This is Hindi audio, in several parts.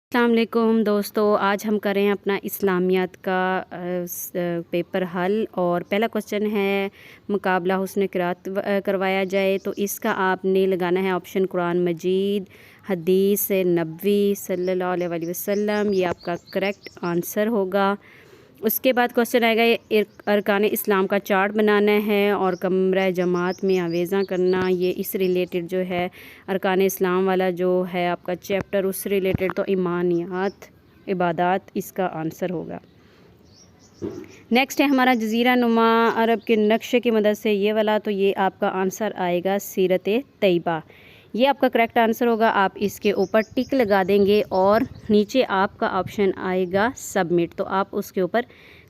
अस्सलाम वालेकुम दोस्तों, आज हम करें अपना इस्लामियात का पेपर हल। और पहला क्वेश्चन है मुकाबला हुस्न क़िराअत करवाया जाए। तो इसका आपने लगाना है ऑप्शन कुरान मजीद, हदीस नबवी सल्लल्लाहु अलैहि वसल्लम। ये आपका करेक्ट आंसर होगा। उसके बाद क्वेश्चन आएगा ये अरकान इस्लाम का चार्ट बनाना है और कमरा जमात में आवेज़ा करना। ये इस रिलेटेड जो है अरकान इस्लाम वाला जो है आपका चैप्टर, उससे रिलेटेड तो ईमानियात इबादात इसका आंसर होगा। नेक्स्ट है हमारा जज़ीरा नुमा अरब के नक्शे की मदद से ये वाला, तो ये आपका आंसर आएगा सीरत तैयबा। ये आपका करेक्ट आंसर होगा। आप इसके ऊपर टिक लगा देंगे और नीचे आपका ऑप्शन आएगा सबमिट, तो आप उसके ऊपर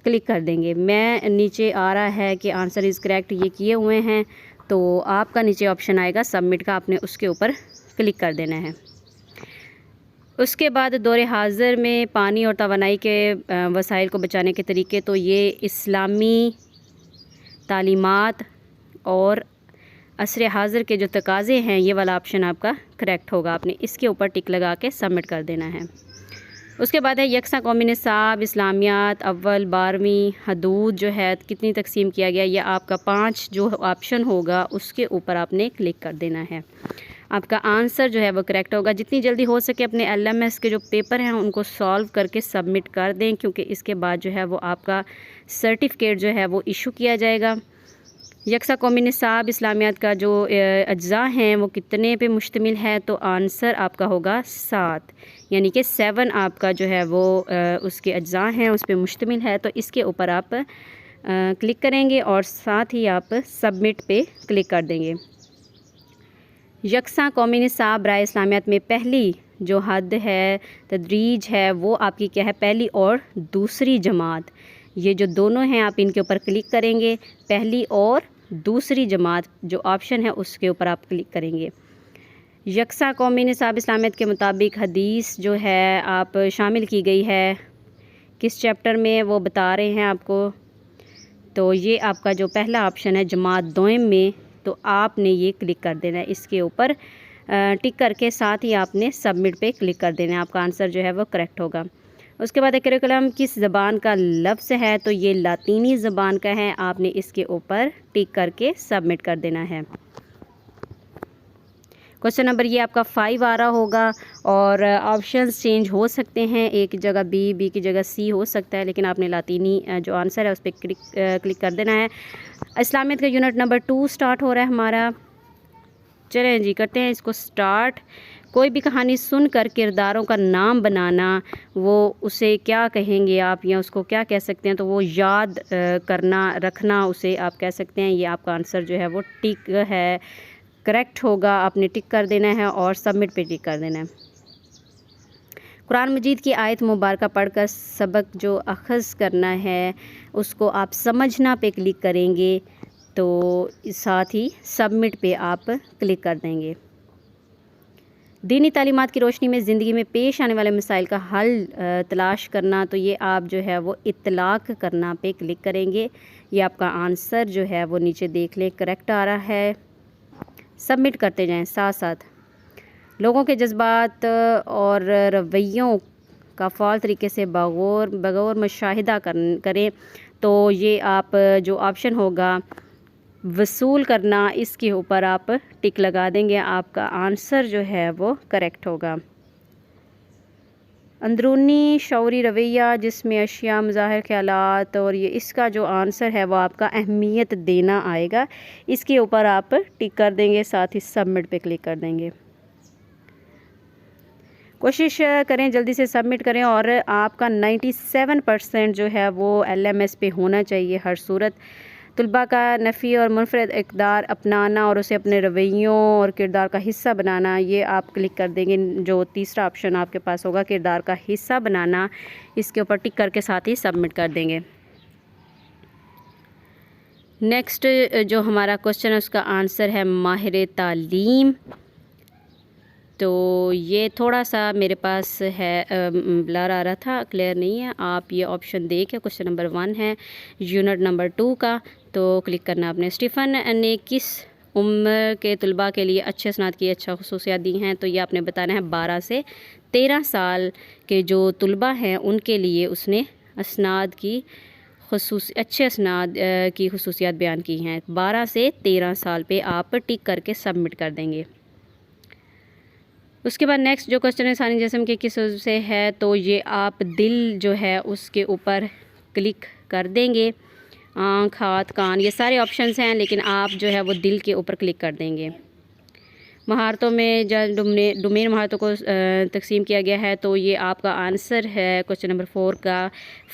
क्लिक कर देंगे। मैं नीचे आ रहा है कि आंसर इज़ करेक्ट ये किए हुए हैं, तो आपका नीचे ऑप्शन आएगा सबमिट का, आपने उसके ऊपर क्लिक कर देना है। उसके बाद दौरे हाज़िर में पानी और तवानाई के वसाइल को बचाने के तरीके, तो ये इस्लामी तालीमात और असर हाज़िर के जो तकाज़े हैं, ये वाला ऑप्शन आपका करेक्ट होगा। आपने इसके ऊपर टिक लगा के सबमिट कर देना है। उसके बाद है यकसा कौमी निसाब इस्लामियात अव्वल 12वीं हदूद जो है कितनी तकसीम किया गया, यह आपका 5 जो ऑप्शन होगा उसके ऊपर आपने क्लिक कर देना है। आपका आंसर जो है वो करेक्ट होगा। जितनी जल्दी हो सके अपने LMS के जो पेपर हैं उनको सॉल्व करके सबमिट कर दें, क्योंकि इसके बाद जो है वो आपका सर्टिफिकेट जो है वो इशू किया जाएगा। यकसा कौमी निसाब इस्लामियात का जो अज्जा हैं वो कितने पे मुश्तमिल है, तो आंसर आपका होगा 7, यानी कि 7 आपका जो है वो उसके अज्जा हैं उस पर मुश्तमिल है। तो इसके ऊपर आप क्लिक करेंगे और साथ ही आप सबमिट पे क्लिक कर देंगे। यकसा कौमी निसाब राय इस्लामियात में पहली जो हद है तदरीज है वो आपकी क्या है, पहली और दूसरी जमात। ये जो दोनों हैं आप इनके ऊपर क्लिक करेंगे, पहली और दूसरी जमात जो ऑप्शन है उसके ऊपर आप क्लिक करेंगे। यकसा कौमी निसाब इस्लामियत के मुताबिक हदीस जो है आप शामिल की गई है किस चैप्टर में वो बता रहे हैं आपको। तो ये आपका जो पहला ऑप्शन है जमात दोयम में, तो आपने ये क्लिक कर देना है, इसके ऊपर टिक करके साथ ही आपने सबमिट पे क्लिक कर देना है। आपका आंसर जो है वो करेक्ट होगा। उसके बाद करिकुलम किस ज़बान का लफ्ज़ है, तो ये लातीनी ज़बान का है। आपने इसके ऊपर टिक करके सबमिट कर देना है। क्वेश्चन नंबर ये आपका 5 आ रहा होगा और ऑप्शंस चेंज हो सकते हैं, एक जगह बी की जगह सी हो सकता है, लेकिन आपने लातीनी जो आंसर है उस पर क्लिक कर देना है। इस्लामियत का यूनिट नंबर 2 स्टार्ट हो रहा है हमारा। चलें जी, करते हैं इसको स्टार्ट। कोई भी कहानी सुनकर किरदारों का नाम बनाना, वो उसे क्या कहेंगे आप, या उसको क्या कह सकते हैं, तो वो याद करना रखना उसे आप कह सकते हैं। ये आपका आंसर जो है वो टिक है, करेक्ट होगा। आपने टिक कर देना है और सबमिट पे टिक कर देना है। कुरान मजीद की आयत मुबारक पढ़कर सबक जो अखज़ करना है उसको आप समझना पे क्लिक करेंगे, तो साथ ही सबमिट पे आप क्लिक कर देंगे। दीनी तालीमात की रोशनी में ज़िंदगी में पेश आने वाले मसाइल का हल तलाश करना, तो ये आप जो है वो इत्तलाक करना पे क्लिक करेंगे। ये आपका आंसर जो है वो नीचे देख लें, करेक्ट आ रहा है। सबमिट करते जाएं। साथ साथ लोगों के जज्बात और रवैयों का फ़ाल तरीके से बगौर मुशाहिदा करें, तो ये आप जो ऑप्शन होगा वसूल करना, इसके ऊपर आप टिक लगा देंगे। आपका आंसर जो है वो करेक्ट होगा। अंदरूनी शौरी रवैया जिसमें अशिया मज़ाहिर ख्यालात, और ये इसका जो आंसर है वो आपका अहमियत देना आएगा। इसके ऊपर आप टिक कर देंगे, साथ ही सबमिट पे क्लिक कर देंगे। कोशिश करें जल्दी से सबमिट करें और आपका 97% जो है वो LMS पे होना चाहिए हर सूरत। तुलबा का नफ़ी और मुनफरद इक़दार अपनाना और उसे अपने रवैयों और किरदार का हिस्सा बनाना, ये आप क्लिक कर देंगे। जो तीसरा ऑप्शन आपके पास होगा किरदार का हिस्सा बनाना, इसके ऊपर टिक करके साथ ही सबमिट कर देंगे। नेक्स्ट जो हमारा क्वेश्चन है उसका आंसर है माहिर तालीम। तो ये थोड़ा सा मेरे पास है ब्लर आ रहा था, क्लियर नहीं है। आप ये ऑप्शन देखें, क्वेश्चन नंबर 1 है यूनिट नंबर 2 का, तो क्लिक करना आपने। स्टीफन ने किस उम्र के तलबा के लिए अच्छे स्नात की अच्छा खसूसियात दी हैं, तो ये आपने बताना है 12 से 13 साल के जो तलबा हैं उनके लिए उसने असनाद की अच्छे असनाद की खसूसियात बयान की हैं। 12 से 13 साल पे आप टिक करके सबमिट कर देंगे। उसके बाद नेक्स्ट जो क्वेश्चन है सानी जिस्म के किस वजह से है, तो ये आप दिल जो है उसके ऊपर क्लिक कर देंगे। आँख, हाथ, कान, ये सारे ऑप्शंस हैं, लेकिन आप जो है वो दिल के ऊपर क्लिक कर देंगे। महारतों में जब डोमेन महारतों को तकसीम किया गया है, तो ये आपका आंसर है क्वेश्चन नंबर 4 का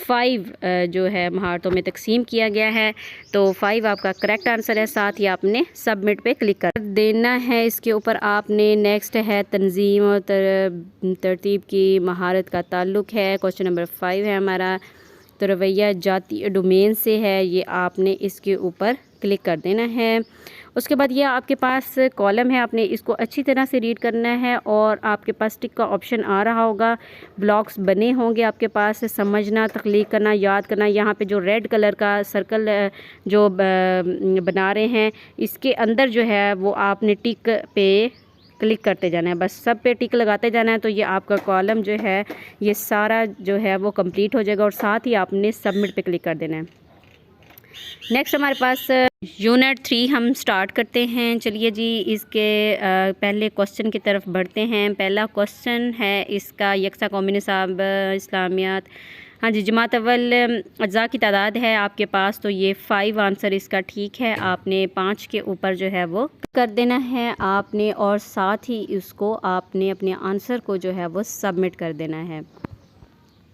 5 जो है महारतों में तकसीम किया गया है, तो 5 आपका करेक्ट आंसर है। साथ ही आपने सबमिट पे क्लिक कर देना है। इसके ऊपर आपने नेक्स्ट है तंजीम और तरतीब की महारत का ताल्लुक़ है, क्वेश्चन नंबर 5 है हमारा। तो रवैया जाती डोमेन से है, ये आपने इसके ऊपर क्लिक कर देना है। उसके बाद ये आपके पास कॉलम है, आपने इसको अच्छी तरह से रीड करना है और आपके पास टिक का ऑप्शन आ रहा होगा, ब्लॉक्स बने होंगे आपके पास, समझना, तख्लीक करना, याद करना। यहाँ पे जो रेड कलर का सर्कल जो बना रहे हैं, इसके अंदर जो है वो आपने टिक पे क्लिक करते जाना है, बस सब पे टिक लगाते जाना है। तो ये आपका कॉलम जो है ये सारा जो है वो कंप्लीट हो जाएगा और साथ ही आपने सबमिट पे क्लिक कर देना है। नेक्स्ट हमारे पास यूनिट 3 हम स्टार्ट करते हैं। चलिए जी, इसके पहले क्वेश्चन की तरफ बढ़ते हैं। पहला क्वेश्चन है इसका यकसा कौमी निसाब इस्लामियात। हाँ जी, जमात अव्वल अज्जा की तादाद है आपके पास, तो ये 5 आंसर इसका ठीक है। आपने 5 के ऊपर जो है वो कर देना है आपने, और साथ ही इसको आपने अपने आंसर को जो है वो सबमिट कर देना है।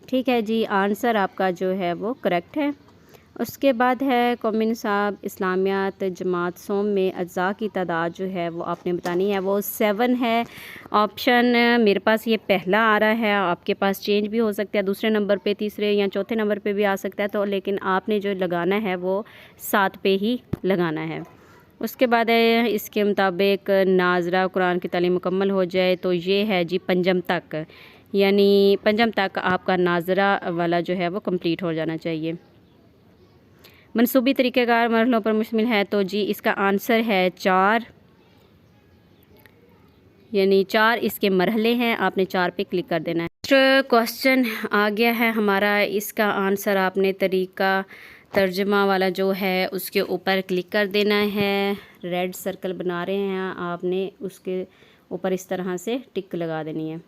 ठीक है जी, आंसर आपका जो है वो करेक्ट है। उसके बाद है कौमी निसाब इस्लामियात जमात सोम में अज्जा की तादाद जो है वो आपने बतानी है, वो 7 है। ऑप्शन मेरे पास ये पहला आ रहा है, आपके पास चेंज भी हो सकता है, दूसरे नंबर पे, तीसरे या चौथे नंबर पे भी आ सकता है, तो लेकिन आपने जो लगाना है वो 7 पे ही लगाना है। उसके बाद है इसके मुताबिक नाजरा कुरान की तालीम मुकम्मल हो जाए, तो ये है जी पंजम तक, यानी पंजम तक आपका नाजरा वाला जो है वो कंप्लीट हो जाना चाहिए। मनसूबी तरीक़ेकार मरहलों पर मुश्तमिल है, तो जी इसका आंसर है 4, यानी 4 इसके मरहले हैं, आपने 4 पे क्लिक कर देना है। नेक्स्ट क्वेश्चन आ गया है हमारा, इसका आंसर आपने तरीका तर्जमा वाला जो है उसके ऊपर क्लिक कर देना है। रेड सर्कल बना रहे हैं आपने, उसके ऊपर इस तरह से टिक लगा देनी है।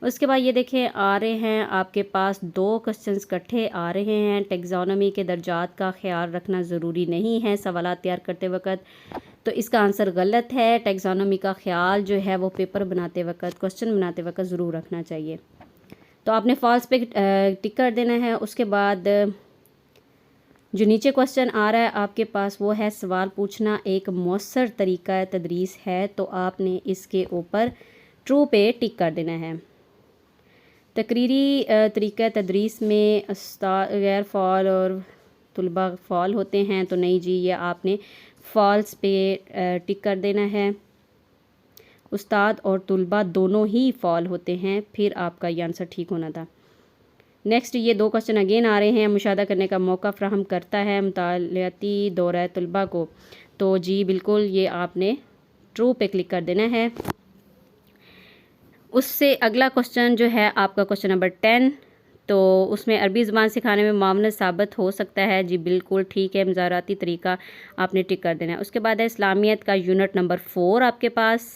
उसके बाद ये देखें आ रहे हैं आपके पास 2 क्वेश्चंस इकट्ठे आ रहे हैं। टेक्सोनॉमी के दर्जात का ख्याल रखना ज़रूरी नहीं है सवाल तैयार करते वक्त, तो इसका आंसर गलत है। टेक्सोनॉमी का ख्याल जो है वो पेपर बनाते वक्त, क्वेश्चन बनाते वक्त ज़रूर रखना चाहिए, तो आपने फॉल्स पे टिक कर देना है। उसके बाद जो नीचे क्वेश्चन आ रहा है आपके पास वो है सवाल पूछना एक मौसर तरीका तदरीस है, तो आपने इसके ऊपर ट्रू पे टिक कर देना है। तकरीरी तरीक़ा तदरीस में गैर फ़ाल और तुलबा फ़ाल होते हैं, तो नहीं जी, ये आपने फ़ॉल्स पे टिक कर देना है। उस्ताद और तुलबा दोनों ही फ़ाल होते हैं, फिर आपका ये आंसर ठीक होना था। नेक्स्ट ये 2 क्वेश्चन अगेन आ रहे हैं, मुशाहदा करने का मौका फ़राहम करता है मुतालियाती दौरा तुलबा को, तो जी बिल्कुल ये आपने ट्रू पे क्लिक कर देना है। उससे अगला क्वेश्चन जो है आपका क्वेश्चन नंबर 10, तो उसमें अरबी ज़बान सिखाने में मामला साबित हो सकता है, जी बिल्कुल ठीक है, मज़ाराती तरीका आपने टिक कर देना है। उसके बाद है इस्लामियत का यूनिट नंबर 4 आपके पास।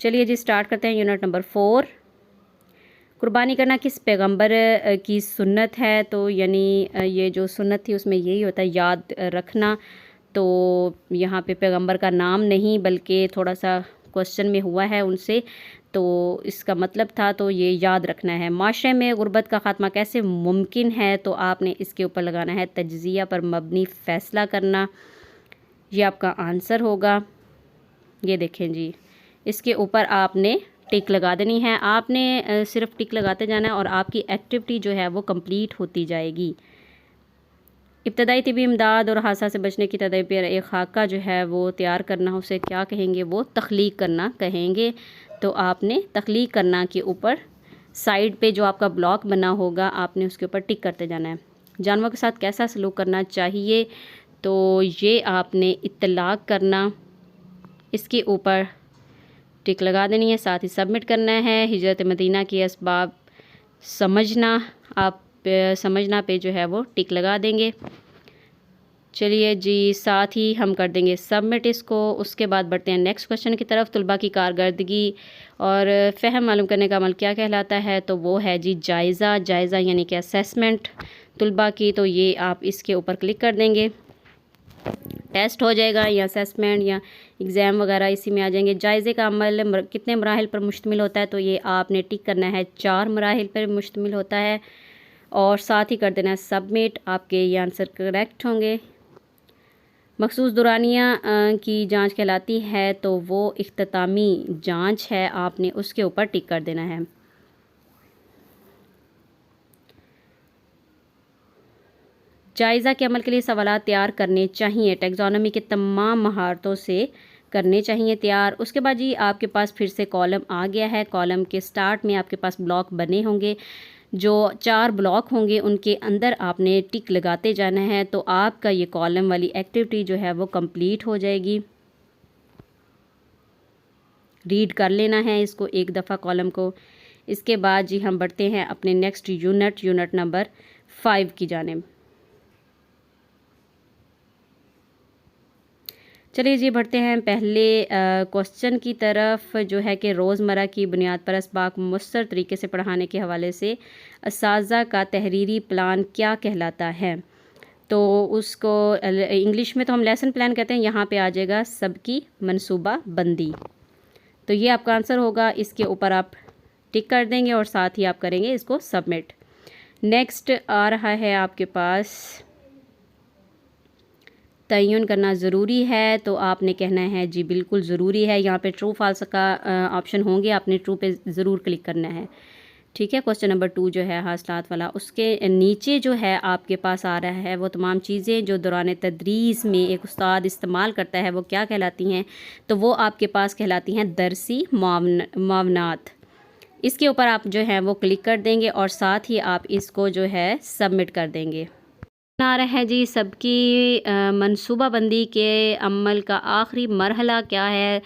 चलिए जी स्टार्ट करते हैं यूनिट नंबर 4। कुर्बानी करना किस पैगंबर की सुन्नत है, तो यानी ये जो सुन्नत थी उसमें यही होता है याद रखना, तो यहाँ पे पैगंबर का नाम नहीं बल्कि थोड़ा सा क्वेश्चन में हुआ है उनसे, तो इसका मतलब था, तो ये याद रखना है। माशरे में गुर्बत का ख़ात्मा कैसे मुमकिन है, तो आपने इसके ऊपर लगाना है तज्ज़िया पर मबनी फ़ैसला करना, ये आपका आंसर होगा। ये देखें जी, इसके ऊपर आपने टिक लगा देनी है। आपने सिर्फ टिक लगाते जाना है और आपकी एक्टिविटी जो है वो कंप्लीट होती जाएगी। इब्तदाई तिबी इमदाद और हादसा से बचने की तदबीर पर एक खाका जो है वो तैयार करना, उसे क्या कहेंगे, वो तख्लीक करना कहेंगे। तो आपने तख्लीक करना के ऊपर साइड पे जो आपका ब्लॉक बना होगा आपने उसके ऊपर टिक करते जाना है। जानवरों के साथ कैसा सलूक करना चाहिए, तो ये आपने इत्तलाक करना, इसके ऊपर टिक लगा देनी है, साथ ही सबमिट करना है। हिजरत मदीना के असबाब समझना, आप समझना पे जो है वो टिक लगा देंगे। चलिए जी, साथ ही हम कर देंगे सबमिट इसको। उसके बाद बढ़ते हैं नेक्स्ट क्वेश्चन की तरफ। तुलबा की कारकर्दगी और फ़हम मालूम करने का अमल क्या कहलाता है? तो वो है जी जायज़ा। जायज़ा यानी कि असेसमेंट तुलबा की, तो ये आप इसके ऊपर क्लिक कर देंगे। टेस्ट हो जाएगा या असेसमेंट या एग्ज़ाम वगैरह इसी में आ जाएंगे। जायज़े का अमल कितने मराहिल पर मुश्तमिल होता है? तो ये आपने टिक करना है 4 मराहिल पर मुश्तमिल होता है, और साथ ही कर देना है सबमिट। आपके ये आंसर करेक्ट होंगे। मखसूस दुरानिया की जांच कहलाती है, तो वो इख्तितामी जांच है, आपने उसके ऊपर टिक कर देना है। जायज़ा के अमल के लिए सवालात तैयार करने चाहिए, टैक्सोनॉमी के तमाम महारतों से करने चाहिए तैयार। उसके बाद जी आपके पास फिर से कॉलम आ गया है। कॉलम के स्टार्ट में आपके पास ब्लॉक बने होंगे, जो 4 ब्लॉक होंगे उनके अंदर आपने टिक लगाते जाना है, तो आपका ये कॉलम वाली एक्टिविटी जो है वो कंप्लीट हो जाएगी। रीड कर लेना है इसको एक दफ़ा कॉलम को। इसके बाद जी हम बढ़ते हैं अपने नेक्स्ट यूनिट नंबर 5 की जानिब। चलिए जी बढ़ते हैं पहले क्वेश्चन की तरफ, जो है कि रोज़मर्रा की बुनियाद पर असबाक मुयस्सर तरीके से पढ़ाने के हवाले से असातिज़ा का तहरीरी प्लान क्या कहलाता है? तो उसको इंग्लिश में तो हम लेसन प्लान कहते हैं, यहाँ पे आ जाएगा सबकी मनसूबा बंदी। तो ये आपका आंसर होगा। इसके ऊपर आप टिक कर देंगे और साथ ही आप करेंगे इसको सबमिट। नेक्स्ट आ रहा है आपके पास तयन करना ज़रूरी है, तो आपने कहना है जी बिल्कुल ज़रूरी है। यहाँ पे ट्रू फॉल्स का ऑप्शन होंगे, आपने ट्रू पे ज़रूर क्लिक करना है। ठीक है, क्वेश्चन नंबर 2 जो है हासिलात वाला, उसके नीचे जो है आपके पास आ रहा है वो तमाम चीज़ें जो दौरान तदरीस में एक उस्ताद इस्तेमाल करता है वो क्या कहलाती हैं? तो वो आपके पास कहलाती हैं दरसी मावनात। इसके ऊपर आप जो है वो क्लिक कर देंगे और साथ ही आप इसको जो है सबमिट कर देंगे। आ रहा है जी सबकी मनसूबाबंदी के अमल का आखिरी मरहला क्या है?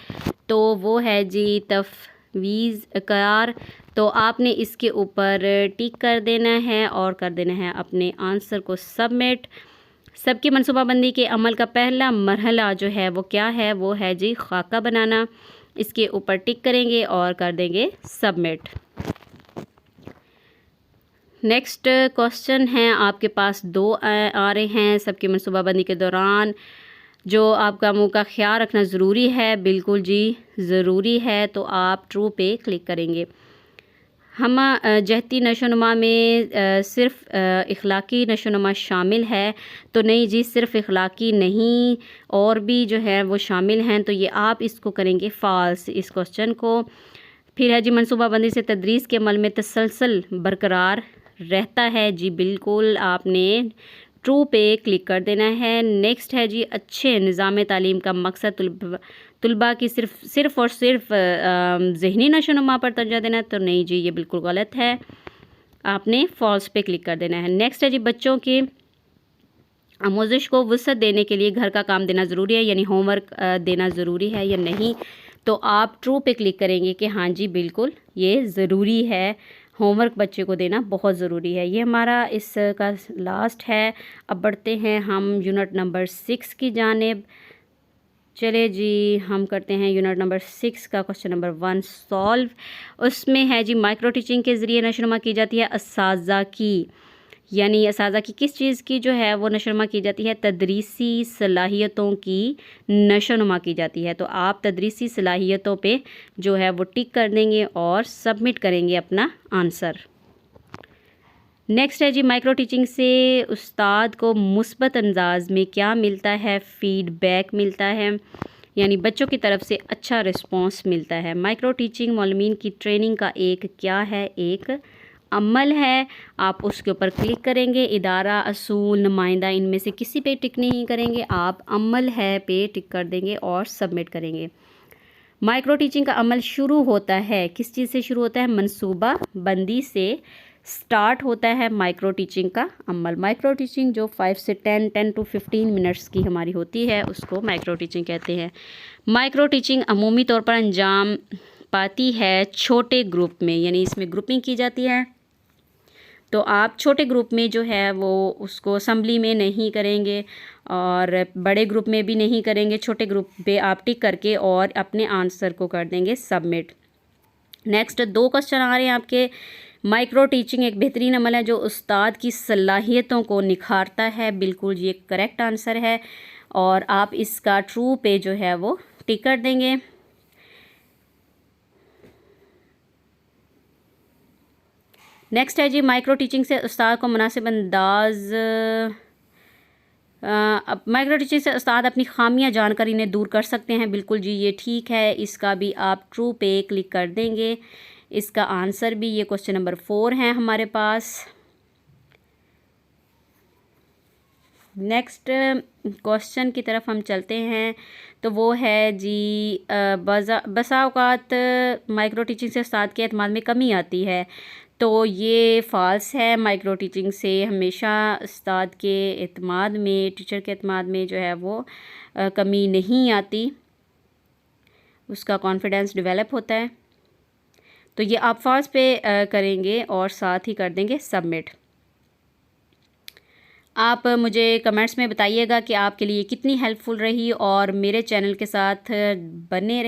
तो वो है जी तफवीज़ करार। तो आपने इसके ऊपर टिक कर देना है और कर देना है अपने आंसर को सबमिट। सबकी मनसूबाबंदी के अमल का पहला मरहला जो है वो क्या है? वो है जी खाका बनाना। इसके ऊपर टिक करेंगे और कर देंगे सबमिट। नेक्स्ट क्वेश्चन हैं आपके पास 2 आ रहे हैं। सबकी मनसूबाबंदी के दौरान जो आपका मुँह का ख्याल रखना ज़रूरी है, बिल्कुल जी ज़रूरी है, तो आप ट्रू पे क्लिक करेंगे। हम जहती नशोनुमा में सिर्फ़ इखलाकी नशोनुमा शामिल है, तो नहीं जी सिर्फ़ इखलाकी नहीं और भी जो है वो शामिल हैं, तो ये आप इसको करेंगे फ़ाल्स इस क्वेश्चन को। फिर है जी मनसूबाबंदी से तदरीस के अमल में तसलसल बरकरार रहता है, जी बिल्कुल आपने ट्रू पे क्लिक कर देना है। नेक्स्ट है जी अच्छे निज़ाम तालीम का मकसद तुलबा की सिर्फ़ और सिर्फ ज़हनी नशोनुमा पर तवज्जो देना, तो नहीं जी ये बिल्कुल गलत है, आपने फॉल्स पे क्लिक कर देना है। नेक्स्ट है जी बच्चों की आमोज़िश को वसअत देने के लिए घर का काम देना ज़रूरी है, यानी होमवर्क देना ज़रूरी है या नहीं? तो आप ट्रू पे क्लिक करेंगे कि हाँ जी बिल्कुल ये ज़रूरी है, होमवर्क बच्चे को देना बहुत ज़रूरी है। ये हमारा इसका लास्ट है। अब बढ़ते हैं हम यूनिट नंबर 6 की जानिब। चले जी हम करते हैं यूनिट नंबर 6 का क्वेश्चन नंबर 1 सॉल्व। उसमें है जी माइक्रो टीचिंग के ज़रिए नशोनुमा की जाती है असातिज़ा की, यानी असातिज़ा की किस चीज़ की जो है वो नशोनुमा की जाती है? तदरीसी सलाहियतों की नशोनुमा की जाती है। तो आप तदरीसी सलाहियतों पे जो है वो टिक कर देंगे और सबमिट करेंगे अपना आंसर। नेक्स्ट है जी माइक्रो टीचिंग से उस्ताद को मुस्बत अंदाज में क्या मिलता है? फ़ीडबैक मिलता है, यानी बच्चों की तरफ से अच्छा रिस्पॉन्स मिलता है। माइक्रो टीचिंग मालूमीन की ट्रेनिंग का एक क्या है? एक अमल है। आप उसके ऊपर क्लिक करेंगे। इदारा, असूल, नुमाइंदा, इनमें से किसी पे टिक नहीं करेंगे, आप अमल है पे टिक कर देंगे और सबमिट करेंगे। माइक्रो टीचिंग का अमल शुरू होता है किस चीज़ से शुरू होता है? मनसूबा बंदी से स्टार्ट होता है माइक्रो टीचिंग का अमल। माइक्रो टीचिंग जो 5 से 10 टू 15 मिनट्स की हमारी होती है उसको माइक्रो टीचिंग कहते हैं। माइक्रो टीचिंग अमूमी तौर पर अंजाम पाती है छोटे ग्रुप में, यानी इसमें ग्रुपिंग की जाती है। तो आप छोटे ग्रुप में जो है वो उसको असेंबली में नहीं करेंगे और बड़े ग्रुप में भी नहीं करेंगे। छोटे ग्रुप पे आप टिक करके और अपने आंसर को कर देंगे सबमिट। नेक्स्ट 2 क्वेश्चन आ रहे हैं आपके। माइक्रो टीचिंग एक बेहतरीन अमल है जो उस्ताद की सलाहियतों को निखारता है। बिल्कुल ये करेक्ट आंसर है और आप इसका ट्रू पे जो है वो टिक कर देंगे। नेक्स्ट है जी, माइक्रो टीचिंग से उस्ताद को मुनासिब अंदाज माइक्रो टीचिंग से उस्ताद अपनी खामियां जानकर इन्हें दूर कर सकते हैं। बिल्कुल जी ये ठीक है, इसका भी आप ट्रू पे क्लिक कर देंगे। इसका आंसर भी ये क्वेश्चन नंबर 4 है हमारे पास। नेक्स्ट क्वेश्चन की तरफ हम चलते हैं तो वो है जी बसा औकात माइक्रो टीचिंग से उस्ताद के एतमाद में कमी आती है। तो ये फ़ाल्स है। माइक्रो टीचिंग से हमेशा उस्ताद के एतमाद में, टीचर के एतमाद में जो है वो कमी नहीं आती, उसका कॉन्फिडेंस डेवलप होता है। तो ये आप फॉल्स पे करेंगे और साथ ही कर देंगे सबमिट। आप मुझे कमेंट्स में बताइएगा कि आपके लिए कितनी हेल्पफुल रही और मेरे चैनल के साथ बने रहें।